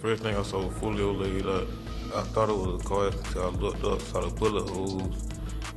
First thing I saw Foolio laid up, I thought it was a car until I looked up, saw the bullet holes,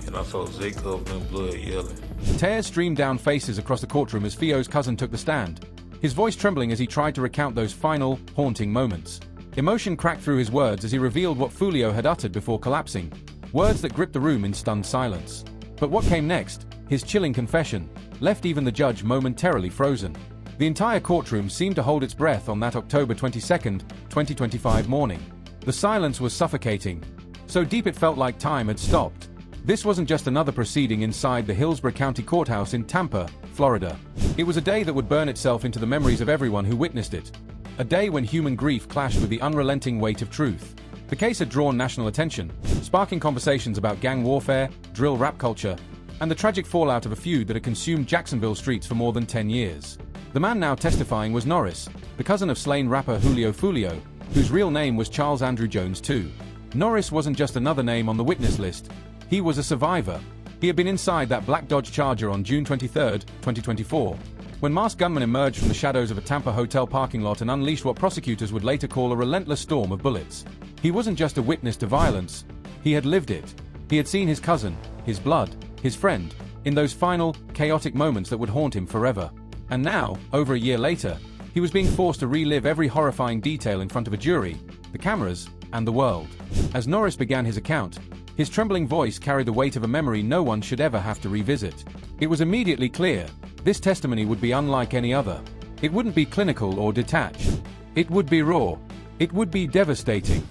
and I saw Zay covered in blood yelling. Tears streamed down faces across the courtroom as Theo's cousin took the stand, his voice trembling as he tried to recount those final, haunting moments. Emotion cracked through his words as he revealed what Foolio had uttered before collapsing, words that gripped the room in stunned silence. But what came next, his chilling confession, left even the judge momentarily frozen. The entire courtroom seemed to hold its breath on that October 22, 2025 morning. The silence was suffocating, so deep it felt like time had stopped. This wasn't just another proceeding inside the Hillsborough County Courthouse in Tampa, Florida. It was a day that would burn itself into the memories of everyone who witnessed it. A day when human grief clashed with the unrelenting weight of truth. The case had drawn national attention, sparking conversations about gang warfare, drill rap culture, and the tragic fallout of a feud that had consumed Jacksonville streets for more than 10 years. The man now testifying was Norris, the cousin of slain rapper Julio Foolio, whose real name was Charles Andrew Jones too. Norris wasn't just another name on the witness list, he was a survivor. He had been inside that black Dodge Charger on June 23, 2024, when masked gunmen emerged from the shadows of a Tampa hotel parking lot and unleashed what prosecutors would later call a relentless storm of bullets. He wasn't just a witness to violence, he had lived it. He had seen his cousin, his blood, his friend, in those final, chaotic moments that would haunt him forever. And now, over a year later, he was being forced to relive every horrifying detail in front of a jury, the cameras, and the world. As Norris began his account, his trembling voice carried the weight of a memory no one should ever have to revisit. It was immediately clear, this testimony would be unlike any other. It wouldn't be clinical or detached. It would be raw. It would be devastating.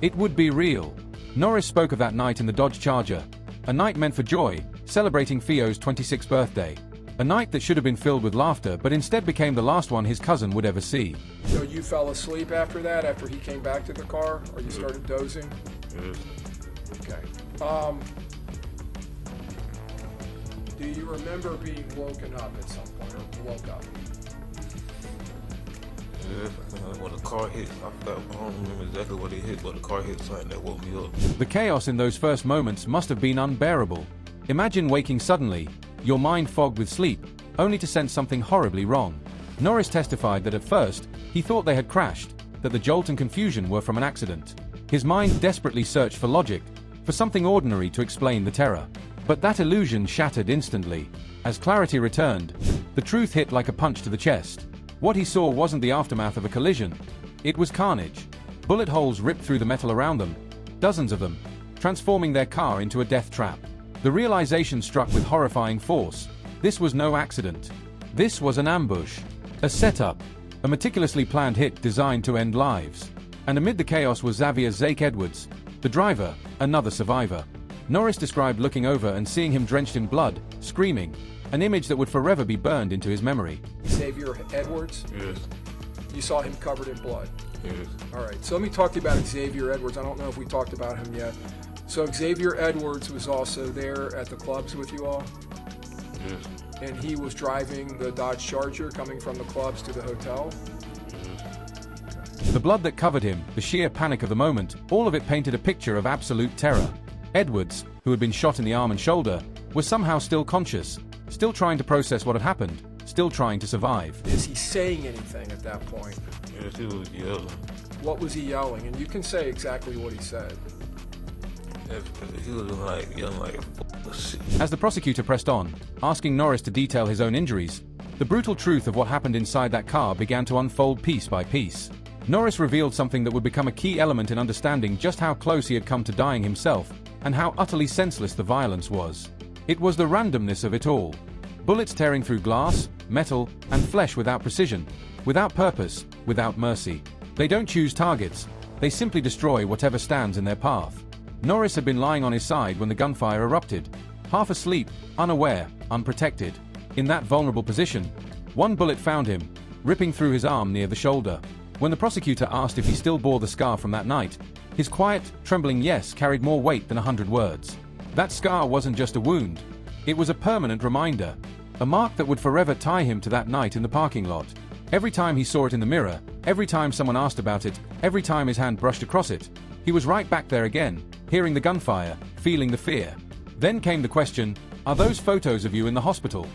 It would be real. Norris spoke of that night in the Dodge Charger, a night meant for joy, celebrating Theo's 26th birthday. A night that should have been filled with laughter, but instead became the last one his cousin would ever see. So you fell asleep after that, after he came back to the car, or you started dozing? Yes. Okay. Do you remember being woken up at some point, or woke up? Yes. When the car hit, I don't remember exactly what it hit, but the car hit something that woke me up. The chaos in those first moments must have been unbearable. Imagine waking suddenly, your mind fogged with sleep, only to sense something horribly wrong. Norris testified that at first, he thought they had crashed, that the jolt and confusion were from an accident. His mind desperately searched for logic, for something ordinary to explain the terror. But that illusion shattered instantly. As clarity returned, the truth hit like a punch to the chest. What he saw wasn't the aftermath of a collision. It was carnage. Bullet holes ripped through the metal around them, dozens of them, transforming their car into a death trap. The realization struck with horrifying force. This was no accident. This was an ambush. A setup. A meticulously planned hit designed to end lives. And amid the chaos was Xavier "Zake" Edwards, the driver, another survivor. Norris described looking over and seeing him drenched in blood, screaming, an image that would forever be burned into his memory. Xavier Edwards? Yes. You saw him covered in blood? Yes. All right, so let me talk to you about Xavier Edwards. I don't know if we talked about him yet. So Xavier Edwards was also there at the clubs with you all? Yes. And he was driving the Dodge Charger coming from the clubs to the hotel? The blood that covered him, the sheer panic of the moment, all of it painted a picture of absolute terror. Edwards, who had been shot in the arm and shoulder, was somehow still conscious, still trying to process what had happened, still trying to survive. Is he saying anything at that point? Yes, he was yelling. What was he yelling? And you can say exactly what he said. Yes, he was yelling like shit. As the prosecutor pressed on, asking Norris to detail his own injuries, the brutal truth of what happened inside that car began to unfold piece by piece. Norris revealed something that would become a key element in understanding just how close he had come to dying himself, and how utterly senseless the violence was. It was the randomness of it all. Bullets tearing through glass, metal, and flesh without precision, without purpose, without mercy. They don't choose targets, they simply destroy whatever stands in their path. Norris had been lying on his side when the gunfire erupted, half asleep, unaware, unprotected. In that vulnerable position, one bullet found him, ripping through his arm near the shoulder. When the prosecutor asked if he still bore the scar from that night, his quiet, trembling yes carried more weight than 100 words. That scar wasn't just a wound. It was a permanent reminder, a mark that would forever tie him to that night in the parking lot. Every time he saw it in the mirror, every time someone asked about it, every time his hand brushed across it, he was right back there again, hearing the gunfire, feeling the fear. Then came the question, are those photos of you in the hospital?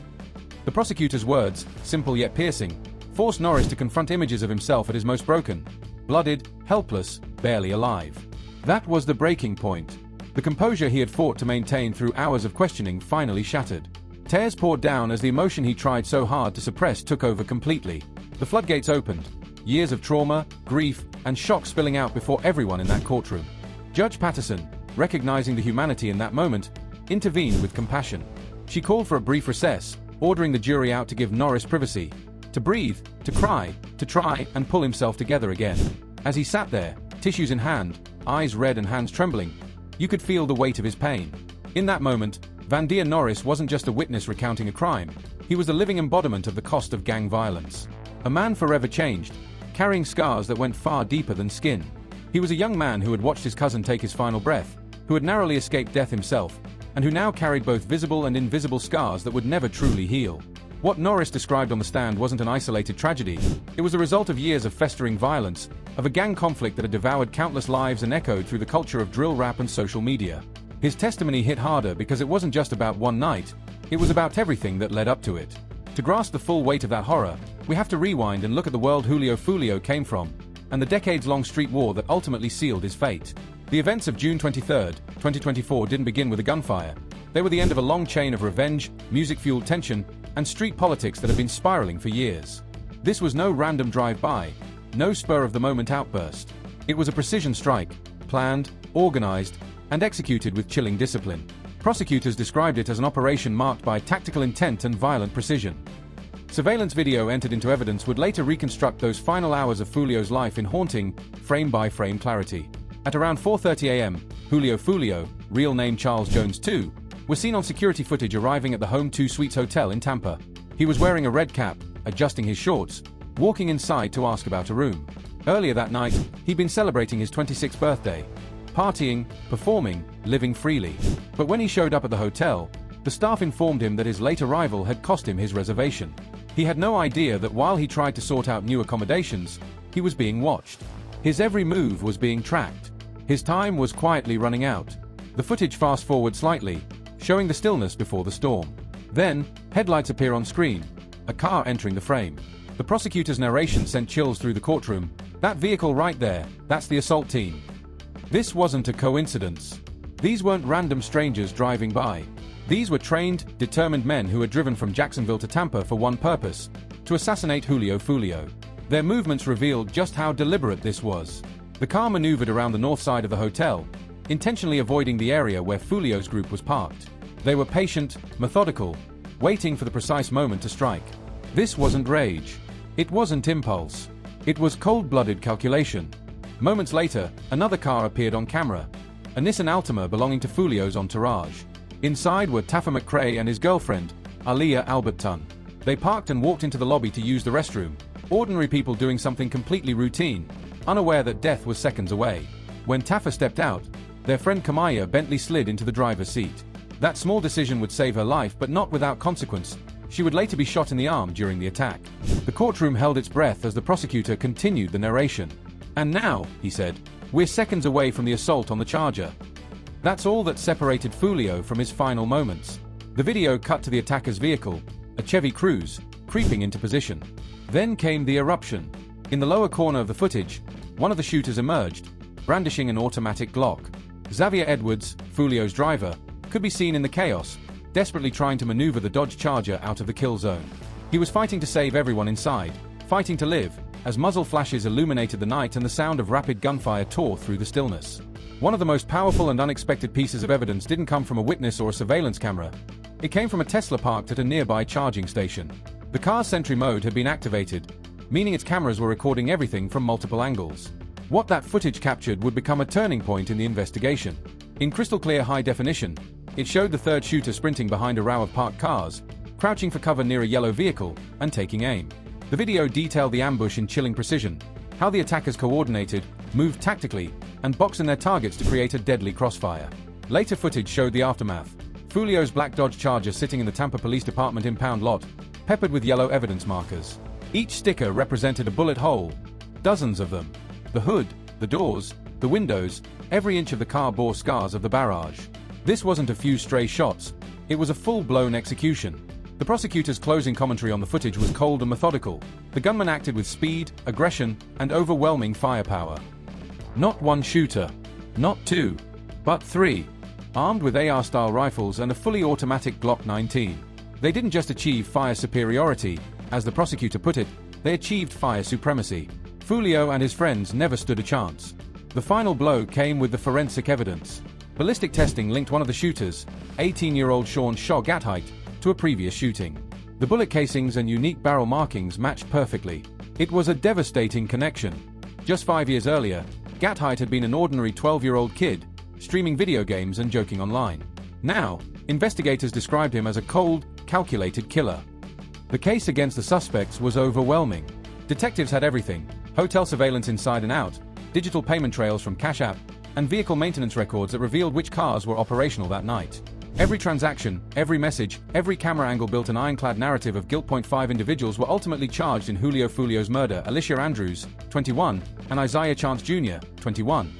The prosecutor's words, simple yet piercing, forced Norris to confront images of himself at his most broken. blooded, helpless, barely alive. That was the breaking point. The composure he had fought to maintain through hours of questioning finally shattered. Tears poured down as the emotion he tried so hard to suppress took over completely. The floodgates opened, years of trauma, grief, and shock spilling out before everyone in that courtroom. Judge Patterson, recognizing the humanity in that moment, intervened with compassion. She called for a brief recess, ordering the jury out to give Norris privacy, to breathe, to cry, to try and pull himself together again. As he sat there, tissues in hand, eyes red and hands trembling, you could feel the weight of his pain. In that moment, Vandeer Norris wasn't just a witness recounting a crime, he was the living embodiment of the cost of gang violence. A man forever changed, carrying scars that went far deeper than skin. He was a young man who had watched his cousin take his final breath, who had narrowly escaped death himself, and who now carried both visible and invisible scars that would never truly heal. What Norris described on the stand wasn't an isolated tragedy. It was the result of years of festering violence, of a gang conflict that had devoured countless lives and echoed through the culture of drill rap and social media. His testimony hit harder because it wasn't just about one night, it was about everything that led up to it. To grasp the full weight of that horror, we have to rewind and look at the world Julio Foolio came from, and the decades-long street war that ultimately sealed his fate. The events of June 23, 2024 didn't begin with a gunfire. They were the end of a long chain of revenge, music-fueled tension, and street politics that had been spiraling for years. This was no random drive-by, no spur-of-the-moment outburst. It was a precision strike, planned, organized, and executed with chilling discipline. Prosecutors described it as an operation marked by tactical intent and violent precision. Surveillance video entered into evidence would later reconstruct those final hours of Foolio's life in haunting, frame-by-frame clarity. At around 4:30 a.m., Julio Foolio, real name Charles Jones II, was seen on security footage arriving at the Home 2 Suites Hotel in Tampa. He was wearing a red cap, adjusting his shorts, walking inside to ask about a room. Earlier that night, he'd been celebrating his 26th birthday, partying, performing, living freely. But when he showed up at the hotel, the staff informed him that his late arrival had cost him his reservation. He had no idea that while he tried to sort out new accommodations, he was being watched. His every move was being tracked. His time was quietly running out. The footage fast-forward slightly, showing the stillness before the storm. Then, headlights appear on screen, a car entering the frame. The prosecutor's narration sent chills through the courtroom. That vehicle right there, that's the assault team. This wasn't a coincidence. These weren't random strangers driving by. These were trained, determined men who had driven from Jacksonville to Tampa for one purpose: to assassinate Julio Foolio. Their movements revealed just how deliberate this was. The car maneuvered around the north side of the hotel, intentionally avoiding the area where Foolio's group was parked. They were patient, methodical, waiting for the precise moment to strike. This wasn't rage. It wasn't impulse. It was cold-blooded calculation. Moments later, another car appeared on camera, a Nissan Altima belonging to Foolio's entourage. Inside were Taffa McCrae and his girlfriend, Aliyah Albertson. They parked and walked into the lobby to use the restroom, ordinary people doing something completely routine, unaware that death was seconds away. When Taffa stepped out, their friend Kamaya Bentley slid into the driver's seat. That small decision would save her life, but not without consequence. She would later be shot in the arm during the attack. The courtroom held its breath as the prosecutor continued the narration. "And now," he said, "we're seconds away from the assault on the Charger." That's all that separated Foolio from his final moments. The video cut to the attacker's vehicle, a Chevy Cruze, creeping into position. Then came the eruption. In the lower corner of the footage, one of the shooters emerged, brandishing an automatic Glock. Xavier Edwards, Foolio's driver, could be seen in the chaos, desperately trying to maneuver the Dodge Charger out of the kill zone. He was fighting to save everyone inside, fighting to live, as muzzle flashes illuminated the night and the sound of rapid gunfire tore through the stillness. One of the most powerful and unexpected pieces of evidence didn't come from a witness or a surveillance camera. It came from a Tesla parked at a nearby charging station. The car's Sentry mode had been activated, meaning its cameras were recording everything from multiple angles. What that footage captured would become a turning point in the investigation. In crystal clear high definition, it showed the third shooter sprinting behind a row of parked cars, crouching for cover near a yellow vehicle, and taking aim. The video detailed the ambush in chilling precision, how the attackers coordinated, moved tactically, and boxed in their targets to create a deadly crossfire. Later footage showed the aftermath. Foolio's black Dodge Charger sitting in the Tampa Police Department impound lot, peppered with yellow evidence markers. Each sticker represented a bullet hole, dozens of them. The hood, the doors, the windows, every inch of the car bore scars of the barrage. This wasn't a few stray shots, it was a full-blown execution. The prosecutor's closing commentary on the footage was cold and methodical. The gunman acted with speed, aggression, and overwhelming firepower. Not one shooter, not two, but three, armed with AR-style rifles and a fully automatic Glock 19. They didn't just achieve fire superiority, as the prosecutor put it, they achieved fire supremacy. Foolio and his friends never stood a chance. The final blow came with the forensic evidence. Ballistic testing linked one of the shooters, 18-year-old Sean Shaw Gathite, to a previous shooting. The bullet casings and unique barrel markings matched perfectly. It was a devastating connection. Just 5 years earlier, Gathite had been an ordinary 12-year-old kid, streaming video games and joking online. Now, investigators described him as a cold, calculated killer. The case against the suspects was overwhelming. Detectives had everything: hotel surveillance inside and out, digital payment trails from Cash App, and vehicle maintenance records that revealed which cars were operational that night. Every transaction, every message, every camera angle built an ironclad narrative of guilt. 5 individuals were ultimately charged in Julio Foolio's murder: Alicia Andrews, 21, and Isaiah Chance Jr., 21.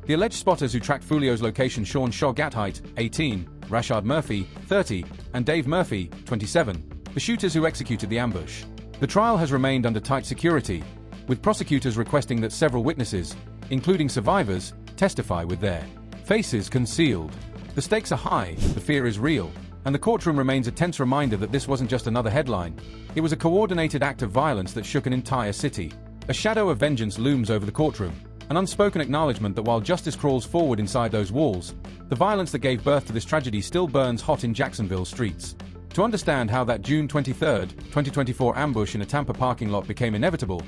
The alleged spotters who tracked Foolio's location: Sean Shaw Gathite, 18, Rashard Murphy, 30, and Dave Murphy, 27, the shooters who executed the ambush. The trial has remained under tight security, with prosecutors requesting that several witnesses, including survivors, testify with their faces concealed. The stakes are high, the fear is real, and the courtroom remains a tense reminder that this wasn't just another headline. It was a coordinated act of violence that shook an entire city. A shadow of vengeance looms over the courtroom, an unspoken acknowledgement that while justice crawls forward inside those walls, the violence that gave birth to this tragedy still burns hot in Jacksonville's streets. To understand how that June 23, 2024 ambush in a Tampa parking lot became inevitable,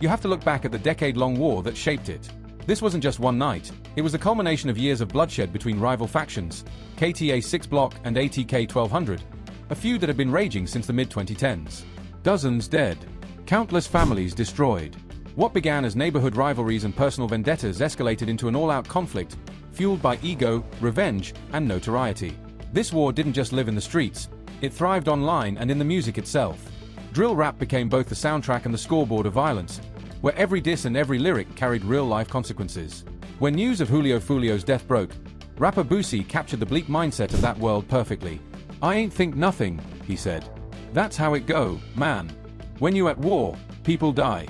you have to look back at the decade-long war that shaped it. This wasn't just one night, it was the culmination of years of bloodshed between rival factions, KTA 6 Block and ATK 1200, a feud that had been raging since the mid-2010s. Dozens dead, countless families destroyed. What began as neighborhood rivalries and personal vendettas escalated into an all-out conflict, fueled by ego, revenge, and notoriety. This war didn't just live in the streets, it thrived online and in the music itself. Drill rap became both the soundtrack and the scoreboard of violence, where every diss and every lyric carried real-life consequences. When news of Julio Foolio's death broke, rapper Boosie captured the bleak mindset of that world perfectly. "I ain't think nothing," he said. "That's how it go, man. When you at war, people die."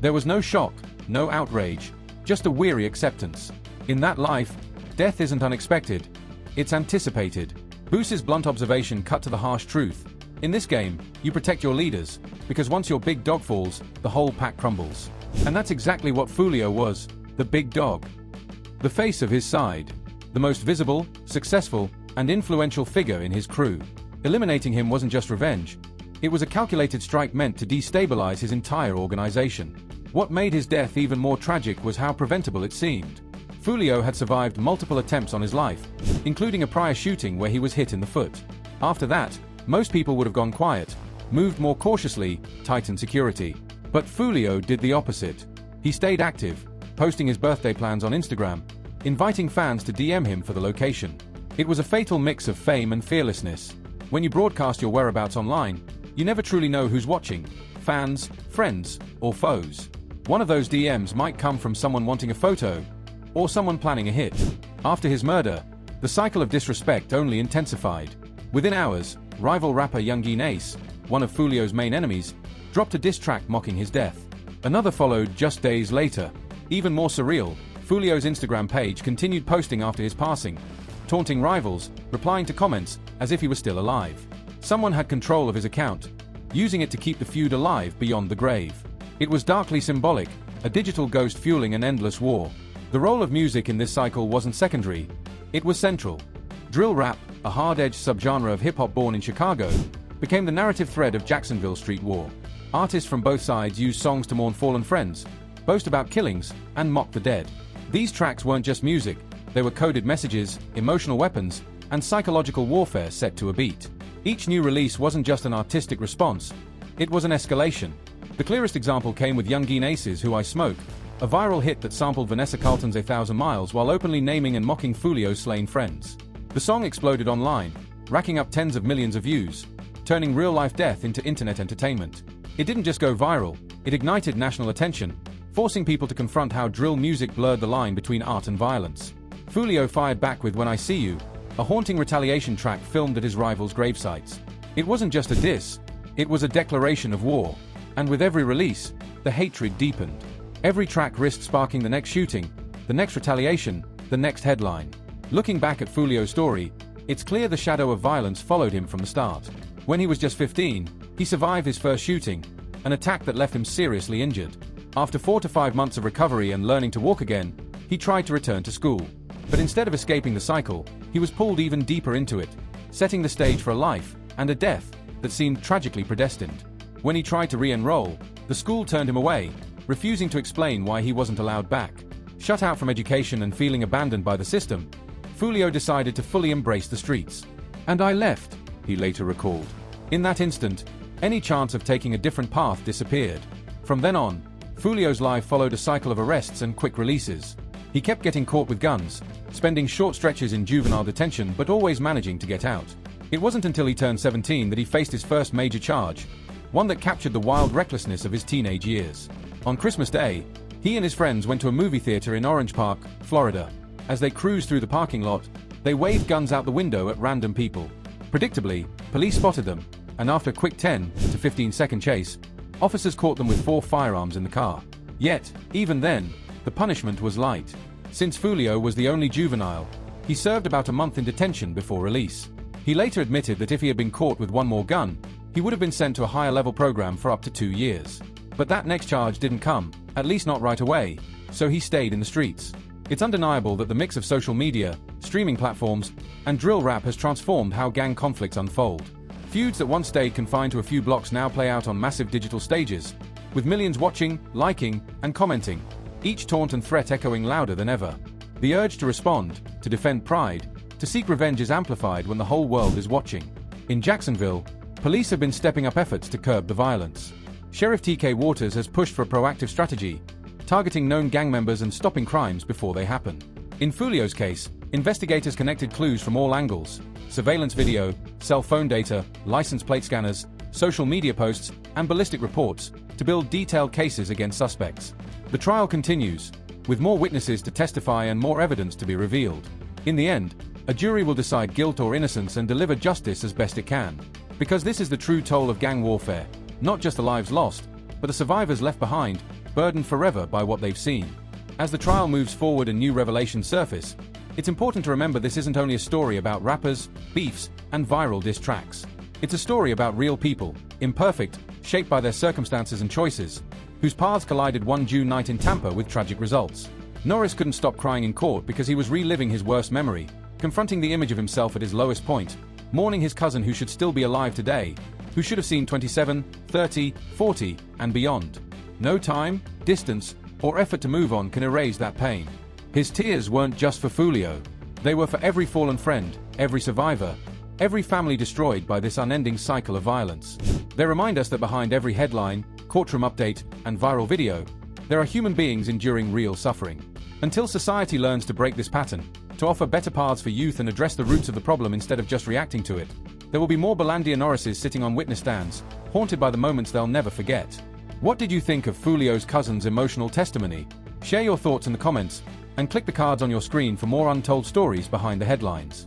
There was no shock, no outrage, just a weary acceptance. In that life, death isn't unexpected, it's anticipated. Boosie's blunt observation cut to the harsh truth. In this game, you protect your leaders, because once your big dog falls, the whole pack crumbles. And that's exactly what Foolio was, the big dog. The face of his side. The most visible, successful, and influential figure in his crew. Eliminating him wasn't just revenge. It was a calculated strike meant to destabilize his entire organization. What made his death even more tragic was how preventable it seemed. Foolio had survived multiple attempts on his life, including a prior shooting where he was hit in the foot. After that, most people would have gone quiet, moved more cautiously, tightened security. But Foolio did the opposite. He stayed active, posting his birthday plans on Instagram, inviting fans to DM him for the location. It was a fatal mix of fame and fearlessness. When you broadcast your whereabouts online, you never truly know who's watching: fans, friends, or foes. One of those DMs might come from someone wanting a photo, or someone planning a hit. After his murder, the cycle of disrespect only intensified. Within hours, rival rapper Youngeen Ace, one of Foolio's main enemies, dropped a diss track mocking his death. Another followed just days later. Even more surreal, Foolio's Instagram page continued posting after his passing, taunting rivals, replying to comments as if he was still alive. Someone had control of his account, using it to keep the feud alive beyond the grave. It was darkly symbolic, a digital ghost fueling an endless war. The role of music in this cycle wasn't secondary, it was central. Drill rap, a hard-edged subgenre of hip-hop born in Chicago, became the narrative thread of Jacksonville street war. Artists from both sides used songs to mourn fallen friends, boast about killings, and mock the dead. These tracks weren't just music, they were coded messages, emotional weapons, and psychological warfare set to a beat. Each new release wasn't just an artistic response, it was an escalation. The clearest example came with Youngeen Ace's Who I Smoke, a viral hit that sampled Vanessa Carlton's 1,000 Miles while openly naming and mocking Foolio's slain friends. The song exploded online, racking up tens of millions of views, turning real-life death into internet entertainment. It didn't just go viral, it ignited national attention, forcing people to confront how drill music blurred the line between art and violence. Foolio fired back with When I See You, a haunting retaliation track filmed at his rivals' gravesites. It wasn't just a diss, it was a declaration of war. And with every release, the hatred deepened. Every track risked sparking the next shooting, the next retaliation, the next headline. Looking back at Foolio's story, it's clear the shadow of violence followed him from the start. When he was just 15, he survived his first shooting, an attack that left him seriously injured. After 4 to 5 months of recovery and learning to walk again, he tried to return to school. But instead of escaping the cycle, he was pulled even deeper into it, setting the stage for a life and a death that seemed tragically predestined. When he tried to re-enroll, the school turned him away, refusing to explain why he wasn't allowed back. Shut out from education and feeling abandoned by the system, Foolio decided to fully embrace the streets. "And I left," he later recalled. In that instant, any chance of taking a different path disappeared. From then on, Foolio's life followed a cycle of arrests and quick releases. He kept getting caught with guns, spending short stretches in juvenile detention but always managing to get out. It wasn't until he turned 17 that he faced his first major charge, one that captured the wild recklessness of his teenage years. On Christmas Day, he and his friends went to a movie theater in Orange Park, Florida. As they cruised through the parking lot, they waved guns out the window at random people. Predictably, police spotted them, and after a quick 10 to 15-second chase, officers caught them with 4 firearms in the car. Yet, even then, the punishment was light. Since Foolio was the only juvenile, he served about a month in detention before release. He later admitted that if he had been caught with one more gun, he would have been sent to a higher-level program for up to 2 years. But that next charge didn't come, at least not right away, so he stayed in the streets. It's undeniable that the mix of social media, streaming platforms, and drill rap has transformed how gang conflicts unfold. Feuds that once stayed confined to a few blocks now play out on massive digital stages, with millions watching, liking, and commenting, each taunt and threat echoing louder than ever. The urge to respond, to defend pride, to seek revenge is amplified when the whole world is watching. In Jacksonville, police have been stepping up efforts to curb the violence. Sheriff TK Waters has pushed for a proactive strategy, targeting known gang members and stopping crimes before they happen. In Foolio's case, investigators connected clues from all angles: surveillance video, cell phone data, license plate scanners, social media posts, and ballistic reports to build detailed cases against suspects. The trial continues, with more witnesses to testify and more evidence to be revealed. In the end, a jury will decide guilt or innocence and deliver justice as best it can. Because this is the true toll of gang warfare, not just the lives lost, but the survivors left behind, burdened forever by what they've seen. As the trial moves forward and new revelations surface, it's important to remember this isn't only a story about rappers, beefs, and viral diss tracks. It's a story about real people, imperfect, shaped by their circumstances and choices, whose paths collided one June night in Tampa with tragic results. Norris couldn't stop crying in court because he was reliving his worst memory, confronting the image of himself at his lowest point, mourning his cousin who should still be alive today, who should have seen 27, 30, 40, and beyond. No time, distance, or effort to move on can erase that pain. His tears weren't just for Foolio. They were for every fallen friend, every survivor, every family destroyed by this unending cycle of violence. They remind us that behind every headline, courtroom update, and viral video, there are human beings enduring real suffering. Until society learns to break this pattern, to offer better paths for youth and address the roots of the problem instead of just reacting to it, there will be more Belandia Norrises sitting on witness stands, haunted by the moments they'll never forget. What did you think of Foolio's cousin's emotional testimony? Share your thoughts in the comments, and click the cards on your screen for more untold stories behind the headlines.